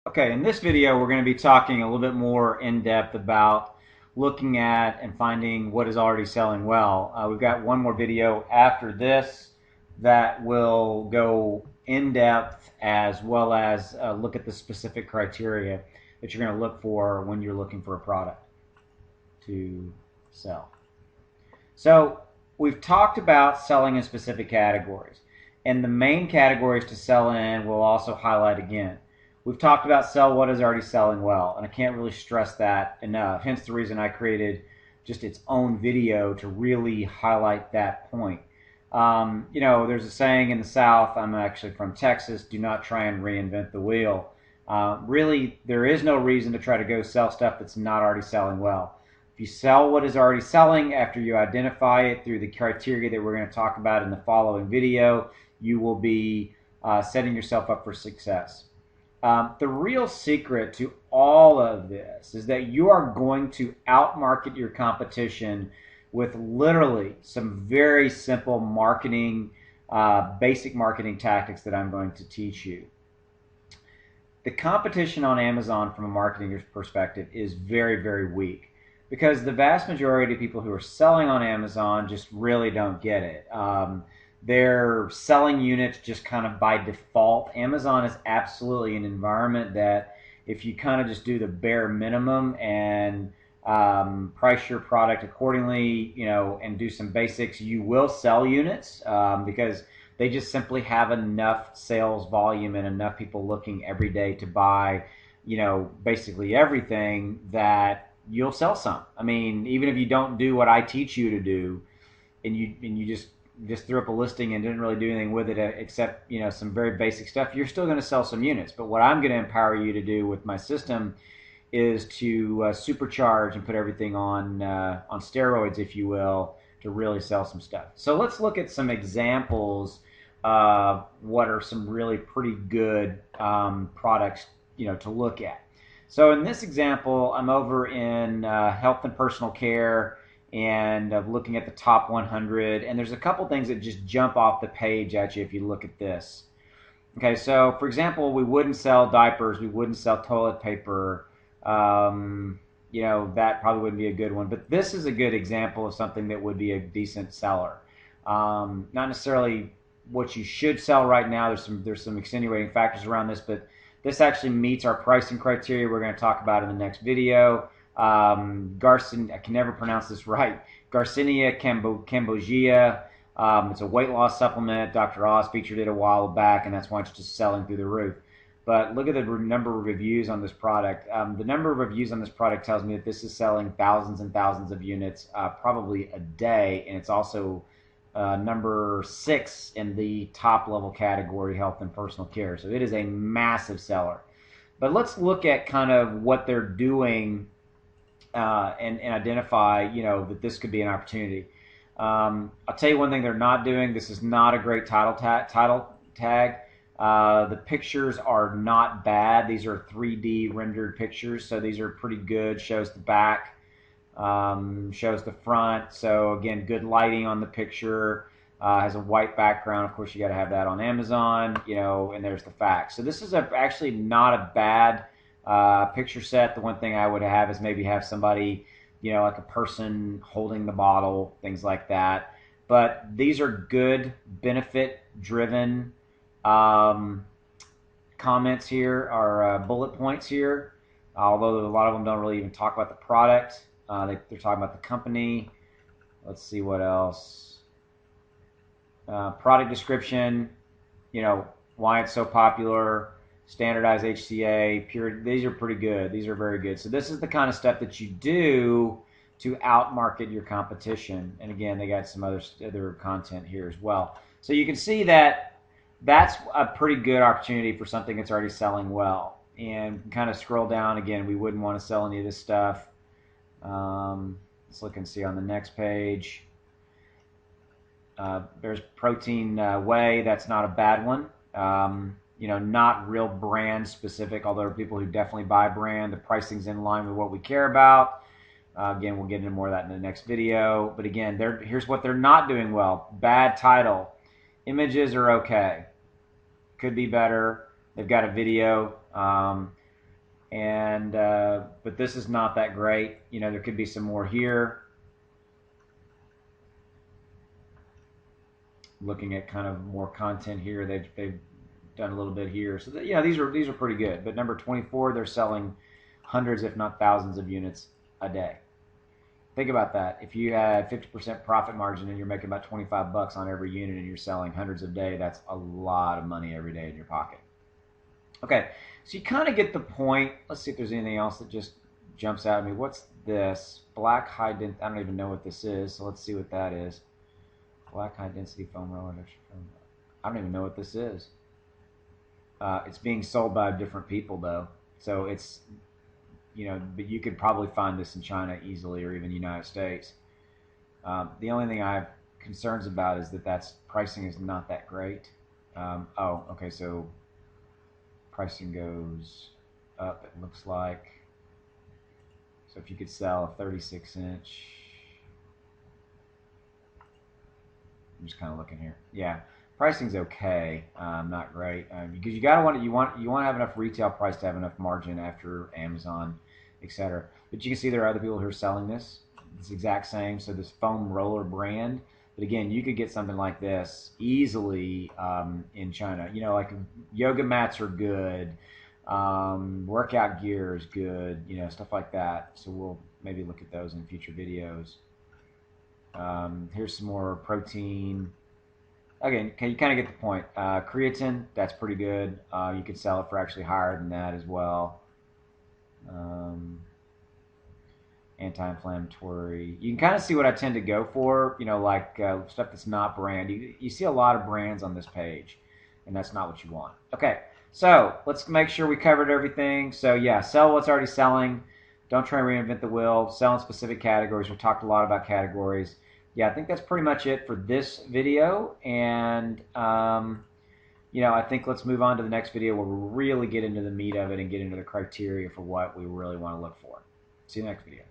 Okay, in this video, we're going to be talking a little bit more in depth about looking at and finding what is already selling well. We've got one more video after this that will go in depth as well as look at the specific criteria that you're going to look for when you're looking for a product to sell. So, we've talked about selling in specific categories, and the main categories to sell in we'll also highlight again. We've talked about sell what is already selling well, and I can't really stress that enough. Hence the reason I created just its own video to really highlight that point. There's a saying in the South, I'm actually from Texas, do not try and reinvent the wheel. Really, there is no reason to try to go sell stuff that's not already selling well. If you sell what is already selling after you identify it through the criteria that we're going to talk about in the following video, you will be setting yourself up for success. The real secret to all of this is that you are going to outmarket your competition with literally some very simple marketing, basic marketing tactics that I'm going to teach you. The competition on Amazon from a marketing perspective is very, very weak because the vast majority of people who are selling on Amazon just really don't get it. They're selling units just kind of by default. Amazon is absolutely an environment that if you kind of just do the bare minimum and price your product accordingly, and do some basics, you will sell units because they just simply have enough sales volume and enough people looking every day to buy, basically everything that you'll sell some. I mean, even if you don't do what I teach you to do, and you just threw up a listing and didn't really do anything with it except some very basic stuff, you're still going to sell some units. But what I'm going to empower you to do with my system is to supercharge and put everything on steroids, if you will, to really sell some stuff. So let's look at some examples of what are some really pretty good products to look at. So in this example, I'm over in health and personal care, and looking at the top 100, and there's a couple things that just jump off the page at you if you look at this. Okay, so for example, we wouldn't sell diapers, we wouldn't sell toilet paper. That probably wouldn't be a good one, but this is a good example of something that would be a decent seller. Not necessarily what you should sell right now. There's some extenuating factors around this, but this actually meets our pricing criteria we're going to talk about in the next video. I can never pronounce this right. Garcinia cambogia. It's a weight loss supplement. Dr. Oz featured it a while back, and that's why it's just selling through the roof. But look at the number of reviews on this product. The number of reviews on this product tells me that this is selling thousands and thousands of units, probably a day, and it's also number 6 in the top level category, health and personal care. So it is a massive seller. But let's look at kind of what they're doing and identify, that this could be an opportunity. I'll tell you one thing they're not doing. This is not a great title tag. The pictures are not bad. These are 3D rendered pictures, so these are pretty good. Shows the back, shows the front. So again, good lighting on the picture. Has a white background. Of course, you got to have that on Amazon. And there's the facts. So this is actually not a bad picture set. The one thing I would have is maybe have somebody, like a person holding the bottle, things like that. But these are good benefit-driven comments here, or bullet points here. Although a lot of them don't really even talk about the product. They're talking about the company. Let's see what else. Product description, why it's so popular, standardized HCA, pure. These are pretty good. These are very good. So this is the kind of stuff that you do to outmarket your competition. And again, they got some other content here as well. So you can see that that's a pretty good opportunity for something that's already selling well. And kind of scroll down again. We wouldn't want to sell any of this stuff. Let's look and see on the next page. There's protein whey. That's not a bad one. Not real brand specific, although there are people who definitely buy brand. The pricing's in line with what we care about. Again, we'll get into more of that in the next video. But again, here's what they're not doing well. Bad title. Images are okay. Could be better. They've got a video. And but this is not that great. You know, there could be some more here. Looking at kind of more content here, they've done a little bit here. So that, yeah, these are pretty good. But number 24, they're selling hundreds, if not thousands, of units a day. Think about that. If you had 50% profit margin and you're making about 25 bucks on every unit and you're selling hundreds a day, that's a lot of money every day in your pocket. Okay, so you kind of get the point. Let's see if there's anything else that just jumps out at me. What's this? Black high density. I don't even know what this is, so let's see what that is. Black high density foam roller. I don't even know what this is. It's being sold by different people though, so it's, you know, but you could probably find this in China easily, or even the United States. The only thing I have concerns about is that pricing is not that great. Oh, okay, so pricing goes up, it looks like. So if you could sell a 36-inch, I'm just kind of looking here. Yeah, pricing's okay, not great, because you gotta want to have enough retail price to have enough margin after Amazon, etc. But you can see there are other people who are selling this. It's the exact same. So this foam roller brand. But again, you could get something like this easily in China. You know, like yoga mats are good, workout gear is good. You know, stuff like that. So we'll maybe look at those in future videos. Here's some more protein. Again, you kind of get the point. Creatine, that's pretty good. You could sell it for actually higher than that as well. Anti-inflammatory. You can kind of see what I tend to go for, you know, like stuff that's not brand. You see a lot of brands on this page, and that's not what you want. Okay, so let's make sure we covered everything. So yeah, sell what's already selling. Don't try and reinvent the wheel. Sell in specific categories. We talked a lot about categories. Yeah, I think that's pretty much it for this video. And, you know, I think let's move on to the next video where we really get into the meat of it and get into the criteria for what we really want to look for. See you next video.